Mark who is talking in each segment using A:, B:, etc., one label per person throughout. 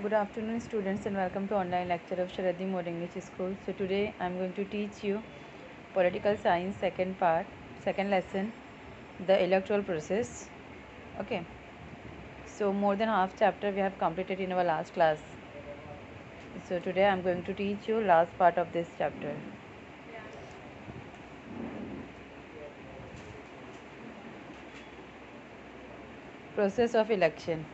A: Good afternoon, students, and welcome to online lecture of Sharadhi More English School. So today I am going to teach you political science second part, second lesson, the electoral process. Okay. So more than half chapter we have completed in our last class. So today I am going to teach you last part of this chapter. Process of election.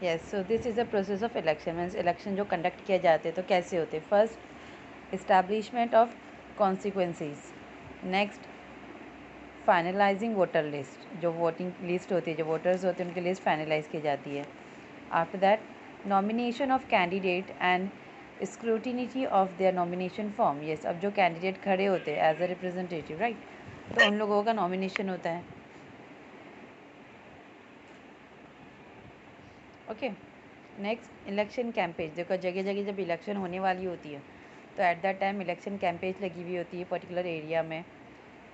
A: Yes, so this is the process of election. Means election जो conduct किए जाते हैं तो कैसे होते हैं. First, establishment of consequences. Next, finalising voter list. जो voting list होती है, जो वोटर्स होते हैं उनकी लिस्ट फाइनलाइज की जाती है. After that, nomination of candidate and scrutiny of their nomination form. Yes, अब जो कैंडिडेट खड़े होते हैं एज अ रिप्रेजेंटेटिव, राइट, तो उन लोगों का नॉमिनेशन होता है. ओके. Next, election campaign. देखो जगह जगह जब इलेक्शन होने वाली होती है तो एट दैट टाइम इलेक्शन कैंपेज लगी हुई होती है पर्टिकुलर एरिया में.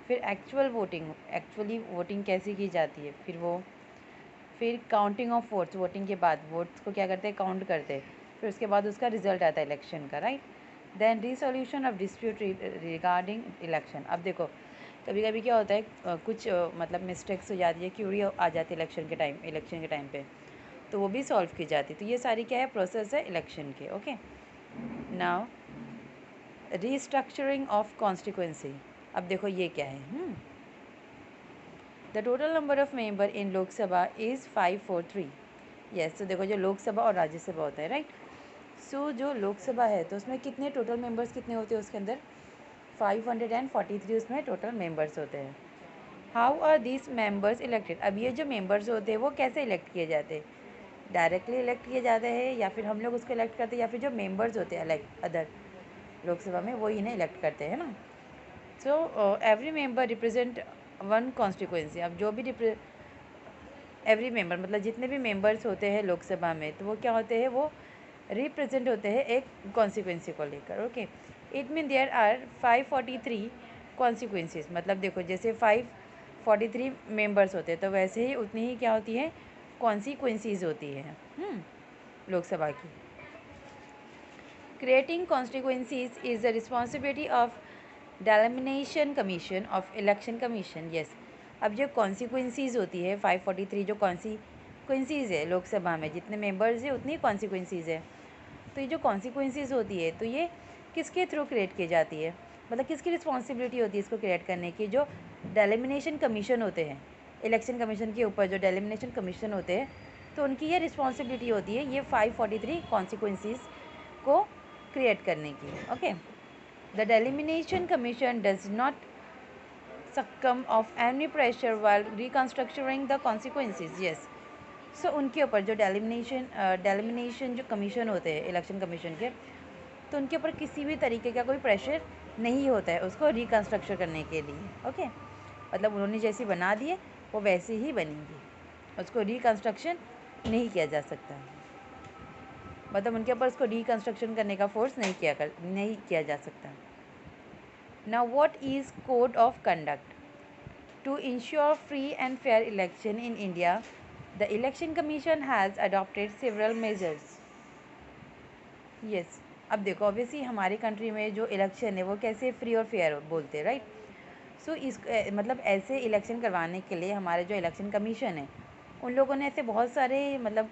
A: फिर एक्चुअल वोटिंग, एक्चुअली वोटिंग कैसे की जाती है. फिर काउंटिंग ऑफ वोट्स. वोटिंग के बाद वोट्स को क्या करते हैं, काउंट करते हैं. फिर उसके बाद उसका रिजल्ट आता है इलेक्शन का, right. Then resolution of dispute regarding election. अब देखो कभी कभी क्या होता है, कुछ मतलब मिस्टेक्स हो जाती है, क्यूरी आ जाती है इलेक्शन के टाइम पे, तो वो भी सॉल्व की जाती है. तो ये सारी क्या है, प्रोसेस है इलेक्शन के. Okay. Now restructuring of constituency. अब देखो ये क्या है. The total number of member in Lok Sabha is 543. Yes, तो देखो जो लोकसभा और राज्यसभा होता है, राइट. सो जो लोकसभा है तो उसमें कितने टोटल मेंबर्स कितने होते हैं उसके अंदर, 543 उसमें टोटल मेंबर्स होते हैं. How are this members elected. अब ये जो मेंबर्स होते हैं वो कैसे इलेक्ट किए जाते हैं, डायरेक्टली इलेक्ट किए जाते हैं या फिर हम लोग उसको इलेक्ट करते हैं, या फिर जो मेंबर्स होते हैं अलग अदर लोकसभा में वो इन्हें इलेक्ट करते हैं ना. So every member represent one constituency. अब जो भी एवरी मेंबर मतलब जितने भी मेंबर्स होते हैं लोकसभा में तो वो क्या होते हैं, वो रिप्रेजेंट होते हैं एक कॉन्सिक्वेंसी को लेकर. Okay. It mean there are 543 constituencies. मतलब देखो जैसे 543 मेंबर्स होते हैं तो वैसे ही उतनी ही क्या होती है, कॉन्सिक्वेंसीज होती है लोकसभा की. Creating constituencies is the responsibility of delimitation commission of election commission. Yes, अब जो कॉन्सिक्वेंसीज होती है 543 जो कॉन्सिक्वेंसीज है लोकसभा में, जितने मेंबर्स है उतनी कॉन्सिक्वेंसीज है. तो ये जो कॉन्सिक्वेंसीज होती है तो ये किसके थ्रू क्रिएट की जाती है, मतलब किसकी रिस्पॉन्सिबिलिटी होती है इसको क्रिएट करने की. जो डेलिमिनेशन कमीशन होते हैं इलेक्शन कमीशन के ऊपर, जो डेलिमिनेशन कमीशन होते हैं तो उनकी ये रिस्पॉन्सिबिलिटी होती है ये 543 कॉन्सिक्वेंसीज को क्रिएट करने की. Okay. The delimitation commission does not succumb of any pressure while reconstructing the consequences. Yes, so उनके ऊपर जो डेलिमिनेशन जो कमीशन होते हैं इलेक्शन कमीशन के, तो उनके ऊपर किसी भी तरीके का कोई प्रेशर नहीं होता है उसको रिकन्स्ट्रक्शन करने के लिए. ओके. मतलब उन्होंने जैसी बना दिए वो वैसे ही बनेंगी, उसको रिकन्स्ट्रक्शन नहीं किया जा सकता. मतलब उनके ऊपर उसको रिकन्स्ट्रक्शन करने का फोर्स नहीं किया जा सकता. Now, what is code of conduct? To ensure free and fair election in India, the Election Commission has adopted several measures. Yes, अब देखो ऑब्वियसली हमारी कंट्री में जो इलेक्शन है वो कैसे फ्री और फेयर बोलते हैं, राइट. सो इस मतलब ऐसे इलेक्शन करवाने के लिए हमारे जो इलेक्शन कमीशन है उन लोगों ने ऐसे बहुत सारे मतलब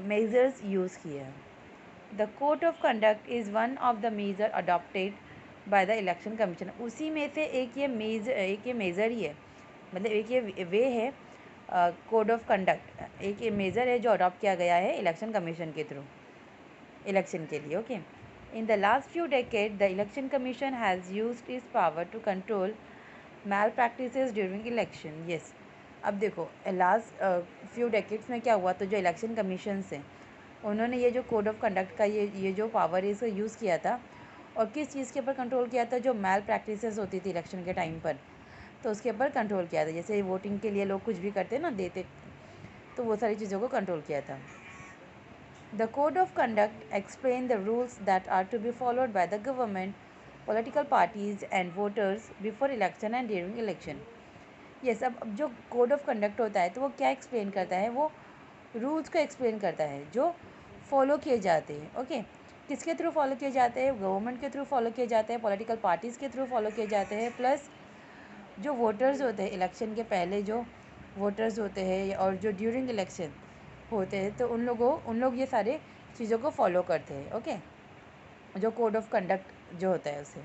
A: मेजर्स यूज़ किए हैं. The code of conduct is one of the major adopted by the election commission. उसी में से एक ये मेज़र ही है, मतलब एक ये वे है कोड ऑफ कंडक्ट, एक ये मेज़र है जो अडॉप्ट किया गया है इलेक्शन कमीशन के थ्रू इलेक्शन के लिए. Okay. In the last few decade the election commission has used its power to control malpractices during election. Yes, अब देखो लास्ट फ्यू डेकेड्स में क्या हुआ, तो जो इलेक्शन कमीशन हैं उन्होंने ये जो कोड ऑफ कंडक्ट का ये जो पावर है इसको यूज़ किया था. और किस चीज़ के ऊपर कंट्रोल किया था, जो मैल प्रैक्टिसेस होती थी इलेक्शन के टाइम पर, तो उसके ऊपर कंट्रोल किया था. जैसे वोटिंग के लिए लोग कुछ भी करते ना, देते, तो वो सारी चीज़ों को कंट्रोल किया था. The code of conduct explain the rules that are to be followed by the government, political parties and voters before election and during election. Yes, अब जो कोड ऑफ कंडक्ट होता है तो वो क्या एक्सप्लेन करता है, वो रूल्स को एक्सप्लेन करता है जो फॉलो किए जाते हैं। ओके, किसके थ्रू फॉलो किए जाते हैं, गवर्नमेंट के थ्रू फॉलो किए जाते हैं, पॉलिटिकल पार्टीज़ के थ्रू फॉलो किए जाते हैं, प्लस जो वोटर्स होते हैं इलेक्शन के पहले जो वोटर्स होते हैं और जो ड्यूरिंग इलेक्शन होते हैं, तो उन लोग ये सारे चीज़ों को फॉलो करते हैं। ओके, जो कोड ऑफ कंडक्ट जो होता है उसे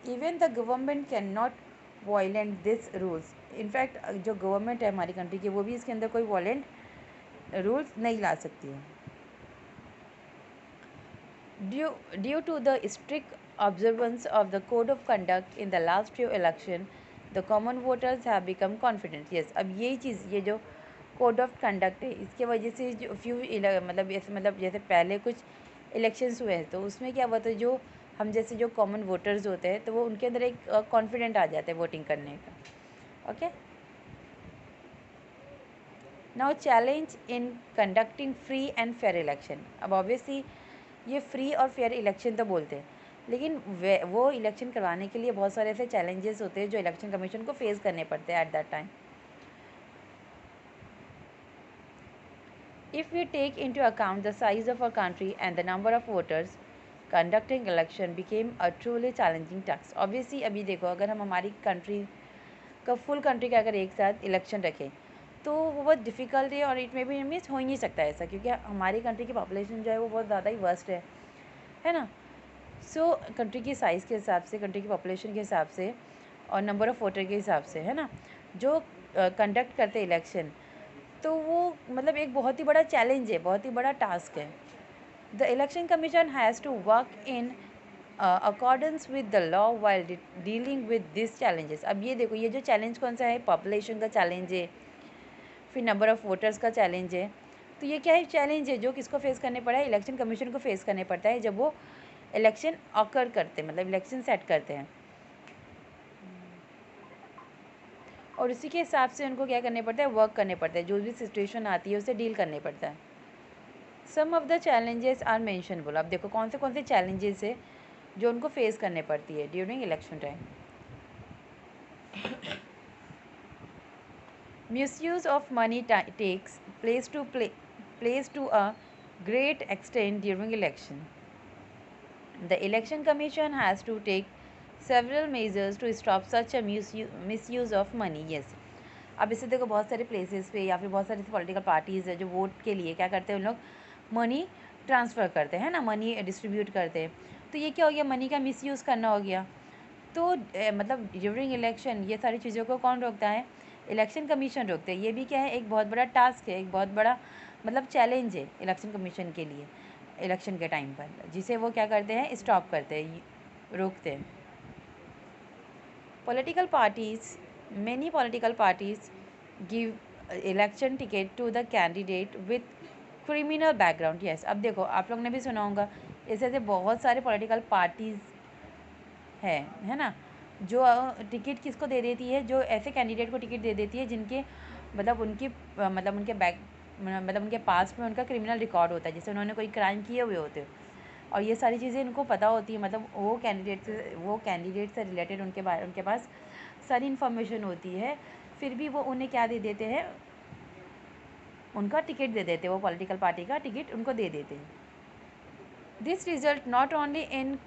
A: even the government can not violent this rules. In fact जो गवर्नमेंट है हमारी कंट्री की, वो भी इसके अंदर कोई वायलेंट रूल्स नहीं ला सकती है। Due to the strict observance of the code of conduct in the last few election, the common voters have become confident. Yes, अब यही चीज़, ये जो कोड ऑफ कंडक्ट है, इसके वजह से जो मतलब जैसे पहले कुछ इलेक्शंस हुए हैं तो उसमें क्या हुआ था, जो हम जैसे जो कॉमन वोटर्स होते हैं तो वो उनके अंदर एक कॉन्फिडेंट आ जाता है वोटिंग करने का। Okay, now challenge in conducting free and fair election. अब ऑब्वियसली ये फ्री और फेयर इलेक्शन तो बोलते हैं, लेकिन वो इलेक्शन करवाने के लिए बहुत सारे ऐसे चैलेंजेस होते हैं जो इलेक्शन कमीशन को फेस करने पड़ते हैं at that time. If we take into account the size of a country and the number of voters, conducting election became a truly challenging task. Obviously अभी देखो, अगर हम हमारी कंट्री का फुल कंट्री का अगर एक साथ इलेक्शन रखें तो वो बहुत डिफ़िकल्ट है, और इट में भी मीन्स हो ही नहीं सकता ऐसा, क्योंकि हमारी कंट्री की पॉपुलेशन जो है वो बहुत ज़्यादा ही वर्स्ट है ना। सो कंट्री की साइज़ के हिसाब से, कंट्री की पॉपुलेशन के हिसाब से और नंबर ऑफ़ वोटर के हिसाब से, है ना, जो कंडक्ट करते इलेक्शन, तो वो मतलब एक बहुत ही बड़ा चैलेंज है, बहुत ही बड़ा टास्क है। The election commission has to work in accordance with the law while dealing with this challenges. अब ये देखो, ये जो चैलेंज कौन सा है, पॉपुलेशन का चैलेंज है, फिर नंबर ऑफ़ वोटर्स का चैलेंज है। तो ये क्या है, चैलेंज है जो किसको फेस करने पड़ा है, इलेक्शन कमीशन को फेस करने पड़ता है जब वो इलेक्शन ऑकर करते हैं, मतलब इलेक्शन सेट करते हैं, और उसी के हिसाब से उनको क्या करने पड़ता है, वर्क करने पड़ता है, जो भी सिचुएशन आती है उसे डील करने पड़ता है। सम ऑफ द चैलेंजेस आर मेंशनेबल। अब देखो कौन से चैलेंजेस है जो उनको फेस करने पड़ती है during election time. Misuse of money takes place to a great extent during election. The election commission has to take several measures to stop such a misuse of money. Yes. अब इससे देखो बहुत सारे places पे या फिर बहुत सारी पॉलिटिकल पार्टीज़ है जो वोट के लिए क्या करते हैं, उन लोग मनी ट्रांसफ़र करते हैं ना, मनी डिस्ट्रीब्यूट करते हैं। तो ये क्या हो गया, मनी का मिसयूज़ करना हो गया। तो मतलब ड्यूरिंग इलेक्शन ये सारी चीज़ों को कौन रोकता है, इलेक्शन कमीशन रोकते हैं। ये भी क्या है, एक बहुत बड़ा टास्क है, एक बहुत बड़ा मतलब चैलेंज है इलेक्शन कमीशन के लिए इलेक्शन के टाइम पर, जिसे वो क्या करते हैं, स्टॉप करते हैं, रोकते हैं। Political parties, many political parties give election ticket to the candidate with criminal background. Yes, अब देखो आप लोग ने भी सुना होगा, ऐसे बहुत सारे पॉलिटिकल पार्टीज़ है ना, जो टिकट किसको दे देती है, जो ऐसे कैंडिडेट को टिकट दे देती है जिनके मतलब उनके मतलब उनके पास में उनका क्रिमिनल रिकॉर्ड होता है, जैसे उन्होंने कोई क्राइम किए हुए होते हैं, और ये सारी चीज़ें इनको पता होती है, मतलब वो कैंडिडेट से रिलेटेड उनके पास सारी इन्फॉर्मेशन होती है, फिर भी वो उन्हें क्या दे देते हैं, उनका टिकट दे देते हैं, वो पॉलिटिकल पार्टी का टिकट उनको दे देते हैं। This result not only in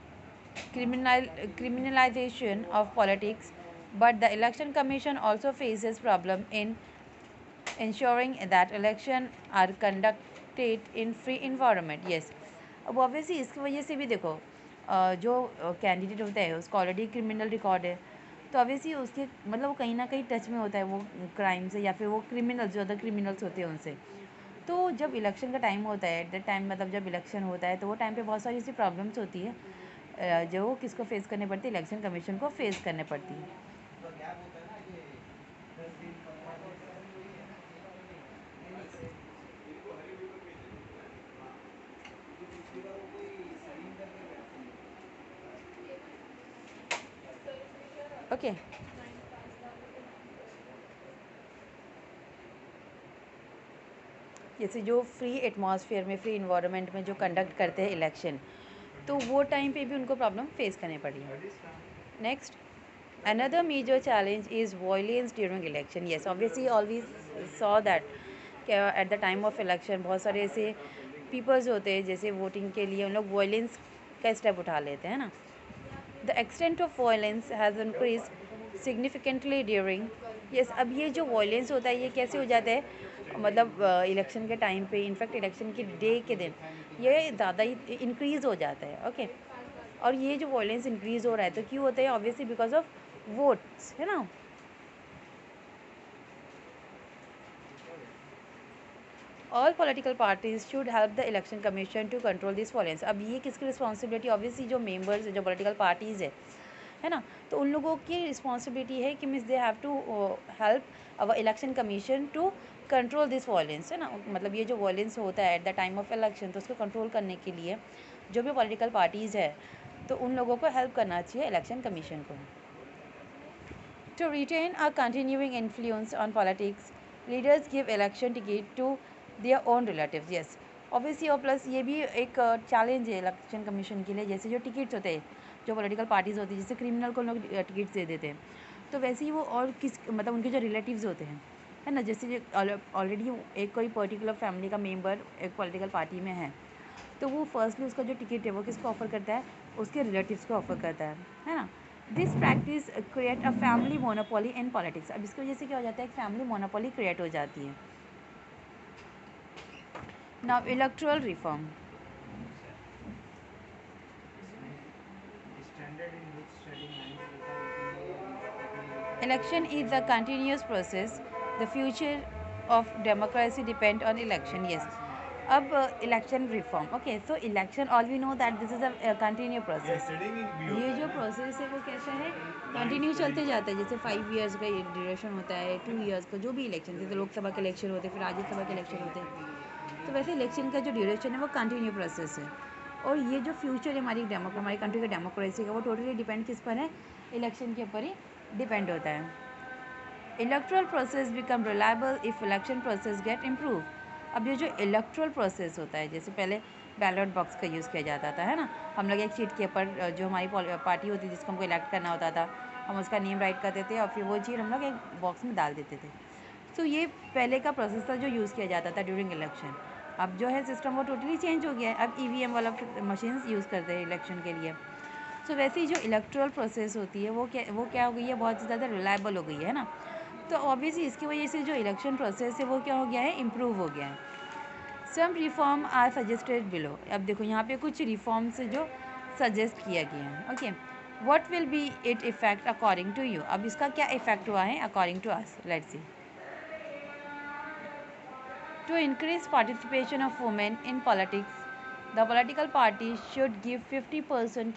A: criminalization of politics, but the election commission also faces problem in ensuring that election are conducted in free environment. Yes, अब ऑब्वियसली इसकी वजह से भी देखो जो कैंडिडेट होता है उसका ऑलरेडी क्रिमिनल रिकॉर्ड है, तो ऑब्वियसली उसके मतलब वो कहीं ना कहीं टच में होता है वो क्राइम से, या फिर वो क्रिमिनल्स जो अदर क्रिमिनल्स होते हैं उनसे। तो जब इलेक्शन का टाइम होता है, एट द टाइम मतलब जब इलेक्शन होता है, तो वो टाइम पे बहुत सारी ऐसी प्रॉब्लम्स होती है जो किसको फेस करने पड़ती है, इलेक्शन कमीशन को फेस करने पड़ती है। ओके, जैसे जो फ्री एटमॉस्फेयर में, फ्री इन्वायरमेंट में जो कंडक्ट करते हैं इलेक्शन, तो वो टाइम पे भी उनको प्रॉब्लम फेस करनी पड़ी है। Next, Another major challenge is violence during election. Yes, obviously always saw that eight the time of election बहुत सारे ऐसे पीपल्स होते हैं जैसे वोटिंग के लिए उन लोग वायलेंस का स्टेप उठा लेते हैं ना. The extent of violence has increase significantly during. Yes, अब ये जो वायलेंस होता है ये कैसे हो जाता है, मतलब इलेक्शन के टाइम पे, इनफैक्ट इलेक्शन के डे के दिन ये ज़्यादा ही इंक्रीज़ हो जाता है. ओके, और ये जो वायलेंस इंक्रीज़ हो रहा है तो क्यों होता है, ऑब्वियसली बिकॉज ऑफ वोट्स, है ना. All political parties should help the election commission to control this violence. अब ये किसकी रिस्पॉन्सिबिलिटी, ऑब्वियसली जो मेंबर्स जो पॉलिटिकल पार्टीज़ है ना, तो उन लोगों की रिस्पॉन्सिबिलिटी है कि means they have to help our election commission to control this violence, है ना. मतलब ये जो वायलेंस होता है at the time of election, तो उसको कंट्रोल करने के लिए जो भी पॉलिटिकल पार्टीज़ है तो उन लोगों को हेल्प करना चाहिए इलेक्शन कमीशन को. To retain a continuing influence on politics, leaders give election ticket to their own relatives. Yes, obviously, और प्लस ये भी एक चैलेंज है इलेक्शन कमीशन के लिए. जैसे जो टिकट्स होते हैं जो पॉलिटिकल पार्टीज़ होती है, जैसे क्रिमिनल को लोग टिकट्स दे देते हैं, तो वैसे ही वो और किस मतलब उनके जो रिलेटिव्स होते हैं, है ना, जैसे ऑलरेडी एक कोई पर्टिकुलर फैमिली का मेम्बर एक पॉलिटिकल पार्टी में है, तो वो फर्स्टली उसका जो टिकट है वो किसको ऑफर करता है, उसके रिलेटिव्स को ऑफर करता है ना. This practice create a family monopoly in politics. अब इसकी वजह से क्या हो जाता है, एक फैमिली मोनोपोली क्रिएट हो जाती है. Now electoral reform. Election is a continuous process. The future of democracy depend on election. Yes, अब election reform. Okay, so election all we know that this is a continue process. ये जो process है वो कैसा है, continue चलते जाता है. जैसे 5 ईयर्स का ड्यूरेशन होता है, 2 ईयर्स का, जो भी इलेक्शन, जैसे लोकसभा के इलेक्शन होते हैं, फिर राज्यसभा के इलेक्शन होते हैं, तो वैसे इलेक्शन का जो ड्यूरेशन है वो कंटिन्यू प्रोसेस है. और ये जो फ्यूचर है हमारी कंट्री का डेमोक्रेसी का, वो टोटली डिपेंड किस पर है, इलेक्शन के ऊपर ही डिपेंड होता है. Electoral process become reliable if election process get improve. अब ये जो इलेक्ट्रल प्रोसेस होता है, जैसे पहले बैलेट बॉक्स का यूज़ किया जाता था, है ना. हम लोग एक शीट के ऊपर जो हमारी पार्टी होती थी जिसको हमको इलेक्ट करना होता था, हम उसका नेम राइट करते थे और फिर वो चीज़ हम लोग एक बॉक्स में डाल देते थे. तो ये पहले का प्रोसेस था जो यूज़ किया जाता था ड्यूरिंग इलेक्शन. अब जो है सिस्टम वो टोटली चेंज हो गया है. अब EVM वाला मशीन्स यूज़ करते हैं इलेक्शन के लिए. सो वैसे ही जो इलेक्ट्रल प्रोसेस होती है वो क्या हो गई है, बहुत ज़्यादा रिलायबल हो गई है ना. तो ऑब्वियसली इसकी वजह से जो इलेक्शन प्रोसेस है वो क्या हो गया है, इम्प्रूव हो गया है. सम रिफॉर्म आर सजेस्टेड बिलो. अब देखो यहाँ पे कुछ रिफॉर्म्स जो सजेस्ट किया गया है. Okay, what will be it effect according to you. अब इसका क्या इफेक्ट हुआ है according to us, let's see. To increase participation of women in politics, the political party should give 50%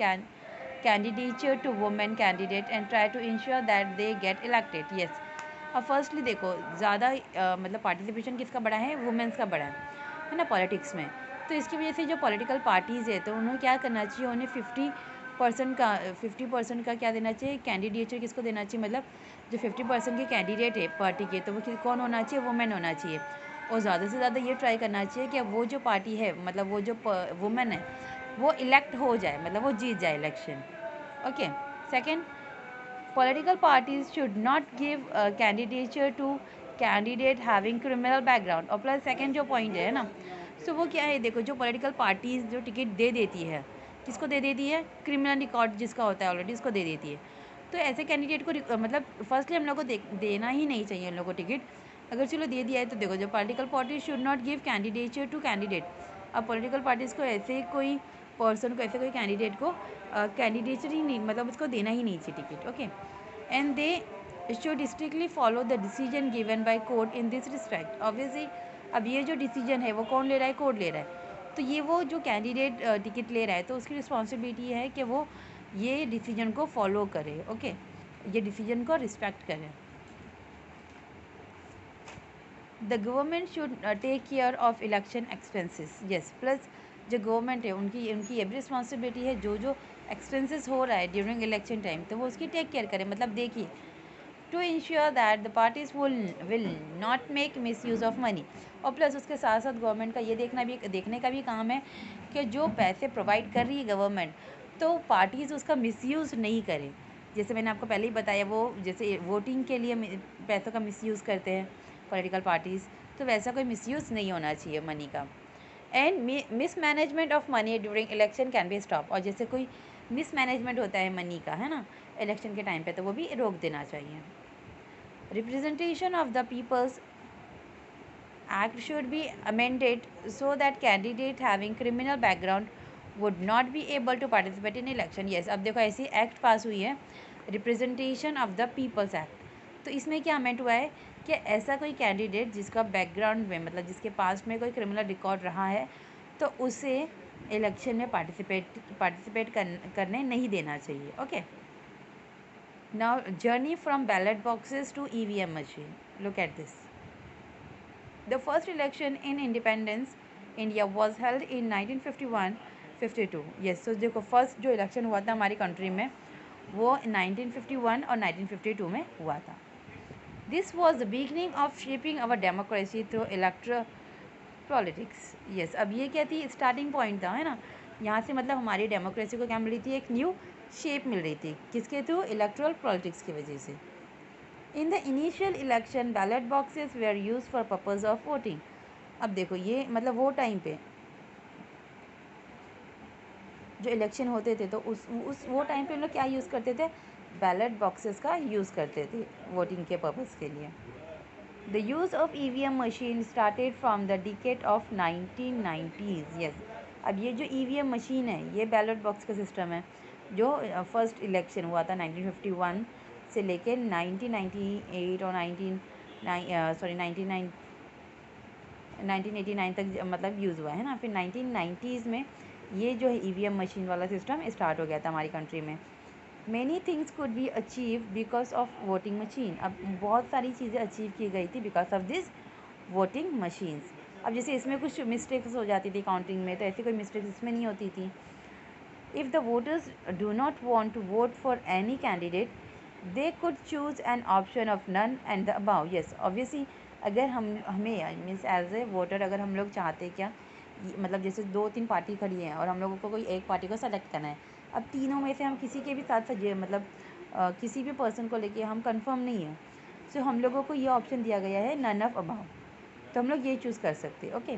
A: candidature to women candidate and try to ensure that they get elected. Yes. अब firstly देखो ज़्यादा मतलब participation किसका बढ़ा है, women's का बढ़ा है ना पॉलिटिक्स में. तो इसकी वजह से जो पॉलिटिकल पार्टीज़ है तो उन्हें क्या करना चाहिए, उन्हें 50% का क्या देना चाहिए, कैंडिडेचर किसको देना चाहिए, मतलब जो 50% के कैंडिडेट है पार्टी के, तो वो कौन होना चाहिए, वुमेन होना चाहिए. और ज़्यादा से ज़्यादा ये ट्राई करना चाहिए कि वो जो पार्टी है, मतलब वो जो वुमेन है वो इलेक्ट हो जाए, मतलब वो जीत जाए election. Okay. Second, political parties should not give candidature to candidate having criminal background. और प्लस सेकेंड जो पॉइंट है ना, सो वो क्या है, देखो जो पॉलिटिकल पार्टीज़ जो टिकट दे देती है, किसको दे देती है, क्रिमिनल रिकॉर्ड जिसका होता है ऑलरेडी उसको दे देती है. तो ऐसे कैंडिडेट को मतलब फर्स्टली हम लोग को देना ही नहीं चाहिए उन लोग को टिकट. अगर चलो दे दिया है तो देखो जो political party should not give candidature to candidate. अब पॉलिटिकल पार्टीज़ को ऐसे कोई पर्सन को, ऐसे कोई कैंडिडेट को कैंडिडेचर ही नहीं, मतलब उसको देना ही नहीं चाहिए ticket. Okay, and they should strictly follow the decision given by court in this respect. Obviously अब ये जो डिसीजन है वो कौन ले रहा है, कोर्ट ले रहा है. तो ये वो जो कैंडिडेट टिकट ले रहा है तो उसकी रिस्पॉन्सिबिलिटी है कि वो ये डिसीजन को फॉलो करे. ओके, ये डिसीजन को रिस्पेक्ट करे. The government should take care of election expenses. Yes, plus जो गवर्नमेंट है उनकी उनकी ये भी रिस्पॉन्सिबिलिटी है जो जो एक्सपेंसेस हो रहा है ड्यूरिंग इलेक्शन टाइम तो वो उसकी टेक केयर करें. मतलब देखिए, to ensure that the parties will not make misuse of money. और प्लस उसके साथ साथ गवर्नमेंट का ये देखने का भी काम है कि जो पैसे प्रोवाइड कर रही है गवर्नमेंट तो पार्टीज़ उसका मिसयूज़ नहीं करें. जैसे मैंने आपको पहले ही बताया, वो जैसे वोटिंग के लिए पैसों का मिसयूज़ करते हैं पॉलिटिकल पार्टीज़, तो वैसा कोई मिसयूज़ नहीं होना चाहिए मनी का। And mismanagement of money during election can be stop, और जैसे कोई मिसमैनेजमेंट होता है मनी का, है ना, इलेक्शन के टाइम पे, तो वो भी रोक देना चाहिए। Representation of the peoples act should be amended so that candidate having criminal background would not be able to participate in election. Yes, अब देखो ऐसी एक्ट पास हुई है, representation of the peoples act. तो इसमें क्या अमेंड हुआ है कि ऐसा कोई कैंडिडेट जिसका बैकग्राउंड में, मतलब जिसके पास में कोई क्रिमिनल रिकॉर्ड रहा है, तो उसे इलेक्शन में पार्टिसिपेट करने नहीं देना चाहिए। Okay, now journey from ballot boxes to EVM machine, look at this. The first election in independence India was held in 1951-52. Yes, so देखो फर्स्ट जो इलेक्शन हुआ था हमारी कंट्री में वो 1951 और 1952 में हुआ था। This was the beginning of shaping our democracy through electoral politics. Yes, अब ये क्या थी, स्टार्टिंग पॉइंट था, है ना, यहाँ से मतलब हमारी डेमोक्रेसी को क्या मिल रही थी, एक न्यू शेप मिल रही थी, किसके थ्रू, इलेक्ट्रल पॉलिटिक्स की वजह से। In the initial election ballot boxes were use for purpose of voting. अब देखो ये मतलब वो टाइम पे जो इलेक्शन होते थे, तो उस वो टाइम पे हम लोग क्या यूज़ करते थे, बैलेट बॉक्सेस का यूज़ करते थे वोटिंग के पर्पज़ के लिए। The use of EVM machine started from the decade of 1990s। Yes, अब ये जो EVM मशीन है, ये बैलेट बॉक्स का सिस्टम है जो फर्स्ट इलेक्शन हुआ था 1951 से लेकर 1998 और 1989 तक मतलब यूज़ हुआ है ना। फिर 1990s में ये जो है EVM मशीन वाला सिस्टम स्टार्ट हो गया था हमारी कंट्री में। Many things could be achieve because of voting machine. अब बहुत सारी चीज़ें अचीव की गई थी because of this voting machines. अब जैसे इसमें कुछ मिस्टेक्स हो जाती थी काउंटिंग में, तो ऐसी कोई मिस्टेक्स इसमें नहीं होती थी। If the voters do not want to vote for any candidate they could choose an option of none and the above. Yes, obviously अगर हमें मीन्स एज ए वोटर अगर हम लोग चाहते क्या, मतलब जैसे 2-3 पार्टी खड़ी हैं और हम लोगों को कोई एक पार्टी को सेलेक्ट करना है, अब तीनों में से हम किसी के भी साथ मतलब किसी भी पर्सन को लेके हम कंफर्म नहीं है, सो हम लोगों को ये ऑप्शन दिया गया है नन ऑफ अबाउ, तो हम लोग ये चूज़ कर सकते हैं। ओके,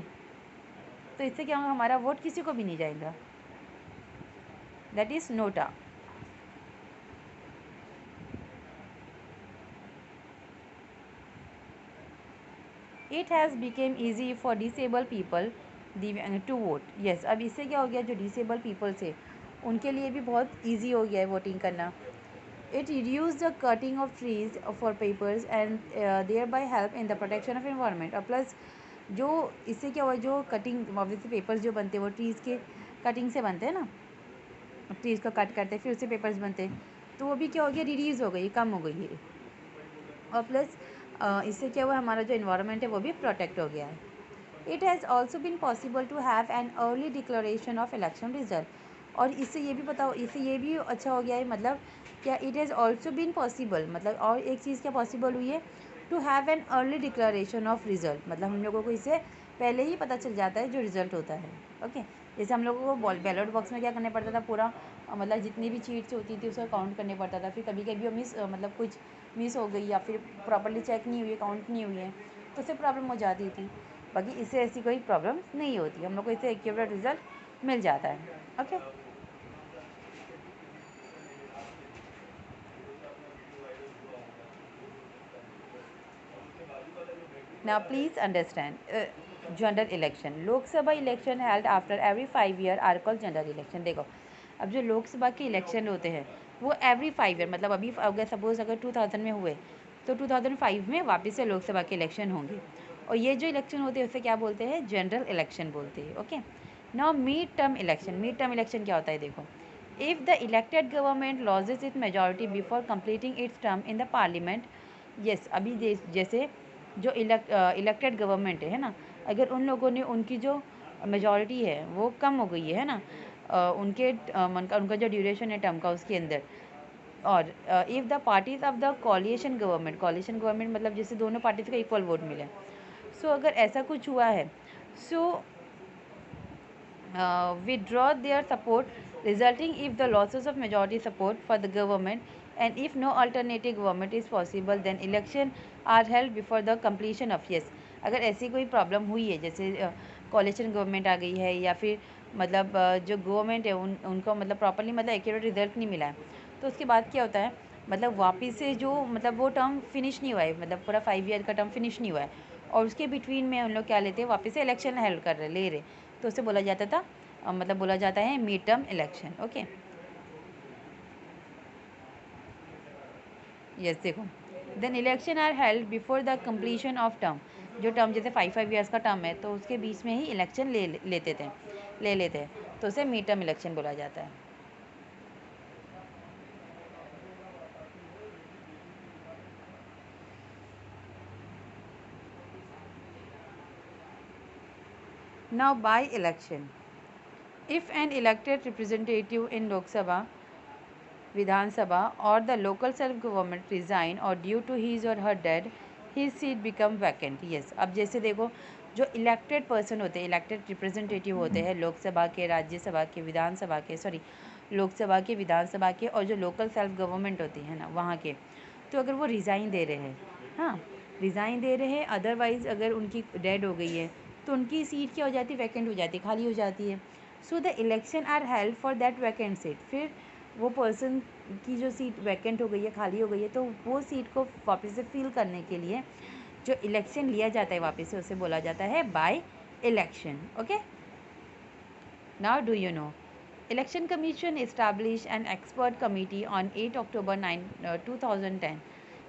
A: तो इससे क्या होगा, हमारा वोट किसी को भी नहीं जाएगा, that is NOTA. It has become easy for disable people to vote. Yes, अब इससे क्या हो गया, जो डिसेबल पीपल्स है उनके लिए भी बहुत ईजी हो गया है वोटिंग करना। It reduce the cutting of trees for papers and thereby help in the protection of environment. और प्लस जो इससे क्या हुआ, जो कटिंग ऑब्वियसली पेपर्स जो बनते हैं वो ट्रीज़ के कटिंग से बनते हैं ना, ट्रीज़ को कट करते हैं फिर उससे पेपर्स बनते हैं, तो वो भी क्या हो गया, रिड्यूस हो गई, कम हो गई है। और प्लस इससे क्या हुआ, हमारा जो इन्वायरमेंट है वो भी प्रोटेक्ट हो गया है। It has also been possible to have an early declaration of election result. और इससे ये भी बताओ, इससे ये भी अच्छा हो गया है, मतलब क्या, it has also been possible, मतलब और एक चीज़ क्या पॉसिबल हुई है, to have an early declaration of result, मतलब हम लोगों को इससे पहले ही पता चल जाता है जो रिज़ल्ट होता है। ओके, जैसे हम लोगों को बैलेट बॉक्स में क्या करना पड़ता था, पूरा मतलब जितनी भी चीट्स होती थी उसको काउंट करने पड़ता था, फिर कभी कभी मतलब कुछ मिस हो गई या फिर प्रॉपर्ली चेक नहीं हुई, काउंट नहीं हुई है, तो उससे प्रॉब्लम हो जाती थी। बाकी इससे ऐसी कोई प्रॉब्लम नहीं होती, हम लोग को इससे एक्यूरेट रिजल्ट मिल जाता है। Okay, now please understand general election. Lok Sabha election held after every 5 year are called general election. देखो, अब जो लोकसभा के इलेक्शन होते हैं वो एवरी 5 ईयर, मतलब अभी अगर सपोज़ अगर 2000 में हुए तो 2005 में वापस से लोकसभा के इलेक्शन होंगे, और ये जो इलेक्शन होते हैं उसे क्या बोलते हैं, जनरल इलेक्शन बोलते हैं। Okay, now mid term election. Mid term election क्या होता है, देखो, if the elected government lodges it majority before completing it's term in the parliament. Yes, अभी जैसे जो इलेक्टेड गवर्नमेंट है ना, अगर उन लोगों ने उनकी जो मेजॉरिटी है वो कम हो गई है ना, उनका जो ड्यूरेशन है टर्म का उसके अंदर, और if the parties of the coalition government मतलब जैसे दोनों पार्टीज को इक्वल वोट मिले, सो अगर ऐसा कुछ हुआ है, so withdraw their support resulting if the losses of majority support for the government and if no alternative government is possible then election are held before the completion of yes। अगर ऐसी कोई problem हुई है जैसे कोalition government आ गई है या फिर मतलब जो गवर्नमेंट है उनको मतलब प्रॉपरली मतलब एक्यूरेट रिजल्ट नहीं मिला है, तो उसके बाद क्या होता है मतलब वापस से जो मतलब वो टर्म फिनिश नहीं हुआ है, मतलब पूरा 5 ईयर का टर्म फिनिश नहीं हुआ है और उसके बिटवीन में उन लोग क्या लेते हैं वापस से इलेक्शन हेल्ड कर रहे ले रहे, तो उसे बोला जाता था मतलब बोला जाता है mid term election. Okay yes देखो then election are held before the completion of term, जो टर्म जैसे 5 ईयर्स का टर्म है तो उसके बीच में ही इलेक्शन ले लेते हैं तो उसे मिड टर्म इलेक्शन बोला जाता है। Now by election if an elected representative in Lok Sabha, Vidhan Sabha or the local self government resign or due to his or her death, his seat become vacant। yes अब जैसे देखो जो elected person होते हैं, elected representative होते हैं लोकसभा के, राज्यसभा के, विधानसभा के, सॉरी लोकसभा के, विधानसभा के और जो लोकल सेल्फ गवर्नमेंट होती है ना वहाँ के, तो अगर वो रिज़ाइन दे रहे हैं, हाँ रिज़ाइन दे रहे हैं, अदरवाइज़ अगर उनकी डेड हो गई है तो उनकी सीट क्या हो जाती है वैकेंट हो जाती है, खाली हो जाती है। So the election are held for that vacant seat, फिर वो पर्सन की जो सीट वैकेंट हो गई है, खाली हो गई है, तो वो सीट को वापस से फिल करने के लिए जो इलेक्शन लिया जाता है वापस से उसे बोला जाता है by election. Okay now do you know election commission establish an expert committee on 8 अक्टूबर 2010।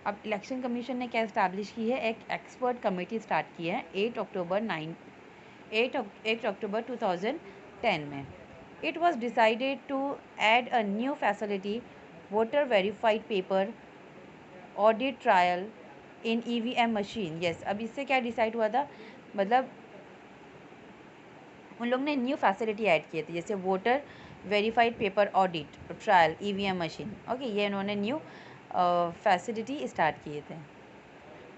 A: अब इलेक्शन कमीशन ने क्या इस्टेब्लिश की है, एक एक्सपर्ट कमेटी स्टार्ट की है 8 अक्टूबर 2010 में। It was decided to add a new facility, voter verified paper audit trial in EVM machine। yes अब इससे क्या डिसाइड हुआ था, मतलब उन लोग ने न्यू फैसिलिटी ऐड किए थे जैसे voter verified paper audit trial EVM machine. Okay ये उन्होंने न्यू फैसिलिटी स्टार्ट किए थे।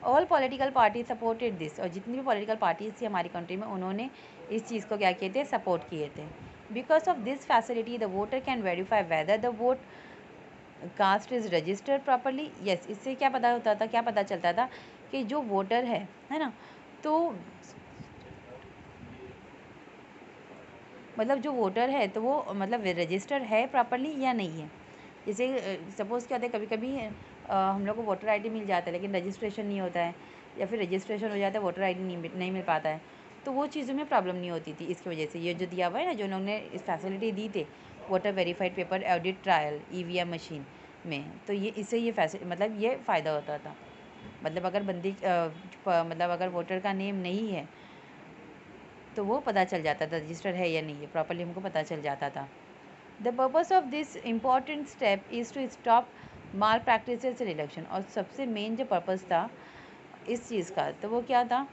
A: All political party supported this, और जितनी भी पॉलिटिकल पार्टीज थी हमारी कंट्री में उन्होंने इस चीज़ को क्या किए थे, सपोर्ट किए थे। Because of this facility the voter can verify whether the vote cast is registered properly. Yes इससे क्या पता होता था, क्या पता चलता था कि जो वोटर है ना, तो मतलब जो वोटर है तो वो मतलब रजिस्टर्ड है प्रॉपरली या नहीं है। जैसे सपोज़ क्या होता है कभी कभी हम लोग को वोटर आईडी मिल जाता है लेकिन रजिस्ट्रेशन नहीं होता है, या फिर रजिस्ट्रेशन हो जाता है वोटर आईडी नहीं मिल पाता है, तो वो चीज़ों में प्रॉब्लम नहीं होती थी। इसकी वजह से ये जो दिया हुआ है ना, जो उन्होंने इस फैसिलिटी दी थी voter verified paper audit trial EVM machine में, तो ये इससे ये मतलब ये फ़ायदा होता था। मतलब अगर बंदी मतलब अगर वोटर का नेम नहीं है तो वो पता चल जाता था रजिस्टर है या नहीं है, प्रॉपरली हमको पता चल जाता था। The purpose of this important step is to stop malpractices in election, और सबसे मेन जो पर्पज़ था इस चीज़ का तो वो क्या था,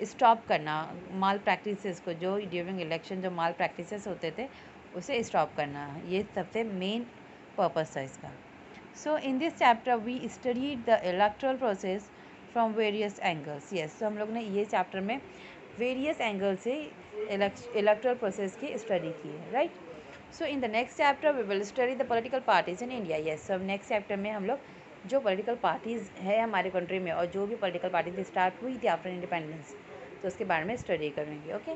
A: स्टॉप करना माल प्रैक्टिसेस को, जो ड्यूरिंग इलेक्शन जो माल प्रैक्टिसेस होते थे उसे स्टॉप करना, ये सबसे मेन पर्पज़ था इसका। So in this chapter we studied the electoral process from various angles. Yes तो हम लोग ने ये चैप्टर में वेरियस एंगल से इलेक्ट्रल प्रोसेस की स्टडी की है, right. So in the next chapter we will study the political parties in India. Yes सब नेक्स्ट चैप्टर में हम लोग जो पॉलिटिकल पार्टीज़ है हमारे कंट्री में और जो भी पॉलिटिकल पार्टीज स्टार्ट हुई थी आफ्टर इंडिपेंडेंस, तो उसके बारे में स्टडी करेंगे। ओके